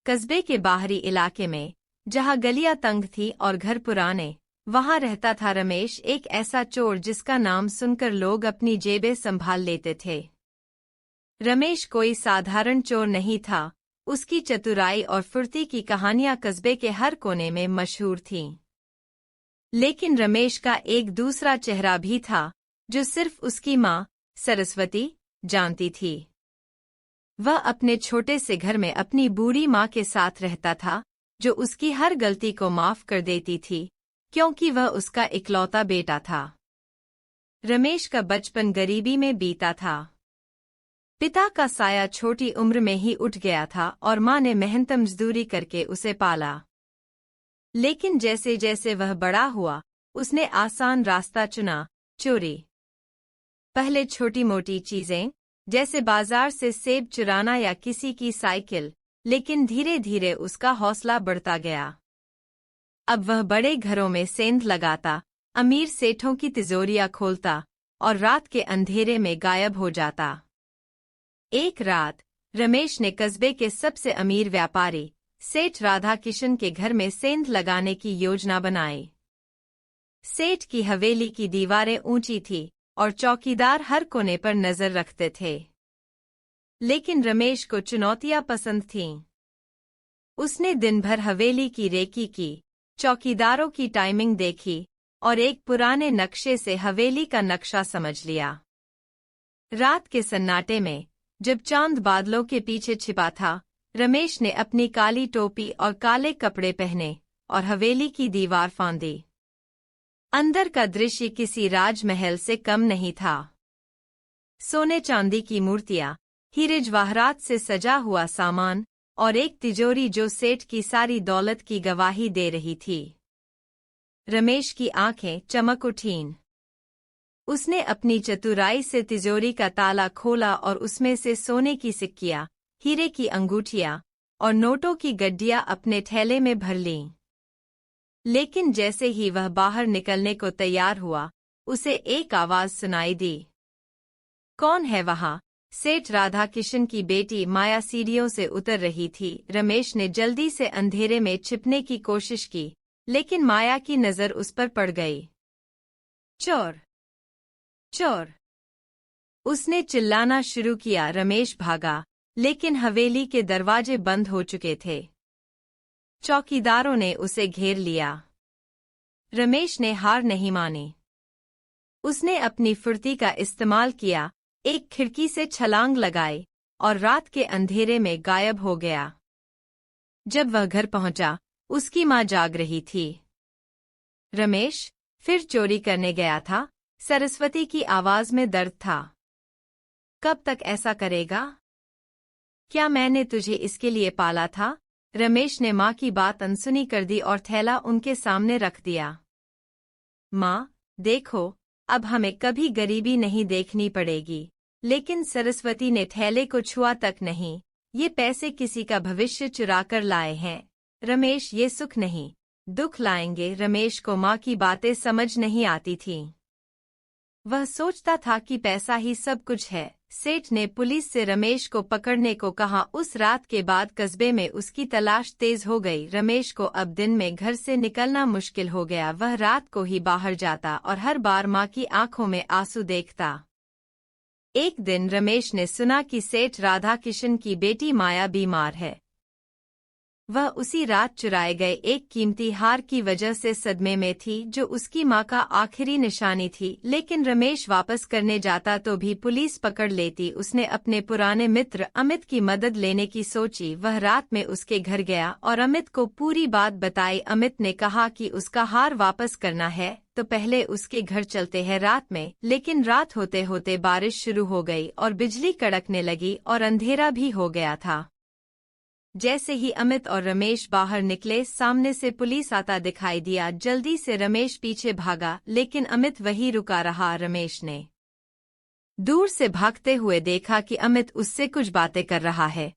कस्बे के बाहरी इलाके में, जहां गलियां तंग थी और घर पुराने, वहां रहता था रमेश, एक ऐसा चोर जिसका नाम सुनकर लोग अपनी जेबें संभाल लेते थे। रमेश कोई साधारण चोर नहीं था, उसकी चतुराई और फुर्ती की कहानियां कस्बे के हर कोने में मशहूर थीं। लेकिन रमेश का एक दूसरा चेहरा भी था, जो सिर्फ उसकी माँ, सरस्वती, जानती थी। वह अपने छोटे से घर में अपनी बूढ़ी माँ के साथ रहता था, जो उसकी हर गलती को माफ कर देती थी, क्योंकि वह उसका इकलौता बेटा था। रमेश का बचपन गरीबी में बीता था। पिता का साया छोटी उम्र में ही उठ गया था और माँ ने मेहनत मजदूरी करके उसे पाला। लेकिन जैसे जैसे वह बड़ा हुआ, उसने आसान रास्ता चुना, चोरी। पहले छोटी मोटी चीजें, जैसे बाजार से सेब चुराना या किसी की साइकिल, लेकिन धीरे धीरे उसका हौसला बढ़ता गया। अब वह बड़े घरों में सेंध लगाता, अमीर सेठों की तिजोरियां खोलता और रात के अंधेरे में गायब हो जाता। एक रात रमेश ने कस्बे के सबसे अमीर व्यापारी सेठ राधा किशन के घर में सेंध लगाने की योजना बनाई। सेठ की हवेली की दीवारें ऊंची थी और चौकीदार हर कोने पर नजर रखते थे। लेकिन रमेश को चुनौतियां पसंद थीं। उसने दिन भर हवेली की रेकी की, चौकीदारों की टाइमिंग देखी और एक पुराने नक्शे से हवेली का नक्शा समझ लिया। रात के सन्नाटे में, जब चांद बादलों के पीछे छिपा था, रमेश ने अपनी काली टोपी और काले कपड़े पहने और हवेली की दीवार फांदी। अंदर का दृश्य किसी राजमहल से कम नहीं था। सोने चांदी की मूर्तियां, हीरे जवाहरात से सजा हुआ सामान और एक तिजोरी जो सेठ की सारी दौलत की गवाही दे रही थी। रमेश की आंखें चमक उठीं। उसने अपनी चतुराई से तिजोरी का ताला खोला और उसमें से सोने की सिक्कियां, हीरे की अंगूठियां और नोटों की गड्डियां अपने थैले में भर लीं। लेकिन जैसे ही वह बाहर निकलने को तैयार हुआ, उसे एक आवाज सुनाई दी। कौन है वहां? सेठ राधा किशन की बेटी माया सीढ़ियों से उतर रही थी। रमेश ने जल्दी से अंधेरे में छिपने की कोशिश की, लेकिन माया की नजर उस पर पड़ गई। चोर! चोर! उसने चिल्लाना शुरू किया। रमेश भागा, लेकिन हवेली के दरवाजे बंद हो चुके थे। चौकीदारों ने उसे घेर लिया। रमेश ने हार नहीं मानी। उसने अपनी फुर्ती का इस्तेमाल किया, एक खिड़की से छलांग लगाई और रात के अंधेरे में गायब हो गया। जब वह घर पहुंचा, उसकी मां जाग रही थी। रमेश फिर चोरी करने गया था? सरस्वती की आवाज में दर्द था। कब तक ऐसा करेगा? क्या मैंने तुझे इसके लिए पाला था? रमेश ने मां की बात अनसुनी कर दी और थैला उनके सामने रख दिया। मां, देखो, अब हमें कभी गरीबी नहीं देखनी पड़ेगी। लेकिन सरस्वती ने थैले को छुआ तक नहीं। ये पैसे किसी का भविष्य चुरा कर लाए हैं। रमेश, ये सुख नहीं, दुख लाएंगे। रमेश को मां की बातें समझ नहीं आती थीं। वह सोचता था कि पैसा ही सब कुछ है। सेठ ने पुलिस से रमेश को पकड़ने को कहा। उस रात के बाद कस्बे में उसकी तलाश तेज हो गई। रमेश को अब दिन में घर से निकलना मुश्किल हो गया। वह रात को ही बाहर जाता और हर बार मां की आंखों में आंसू देखता। एक दिन रमेश ने सुना कि सेठ राधा किशन की बेटी माया बीमार है। वह उसी रात चुराए गए एक कीमती हार की वजह से सदमे में थी, जो उसकी मां का आखिरी निशानी थी। लेकिन रमेश वापस करने जाता तो भी पुलिस पकड़ लेती। उसने अपने पुराने मित्र अमित की मदद लेने की सोची। वह रात में उसके घर गया और अमित को पूरी बात बताई। अमित ने कहा कि उसका हार वापस करना है तो पहले उसके घर चलते हैं रात में। लेकिन रात होते होते बारिश शुरू हो गई और बिजली कड़कने लगी और अंधेरा भी हो गया था। जैसे ही अमित और रमेश बाहर निकले, सामने से पुलिस आता दिखाई दिया। जल्दी से रमेश पीछे भागा, लेकिन अमित वहीं रुका रहा। रमेश ने दूर से भागते हुए देखा कि अमित उससे कुछ बातें कर रहा है।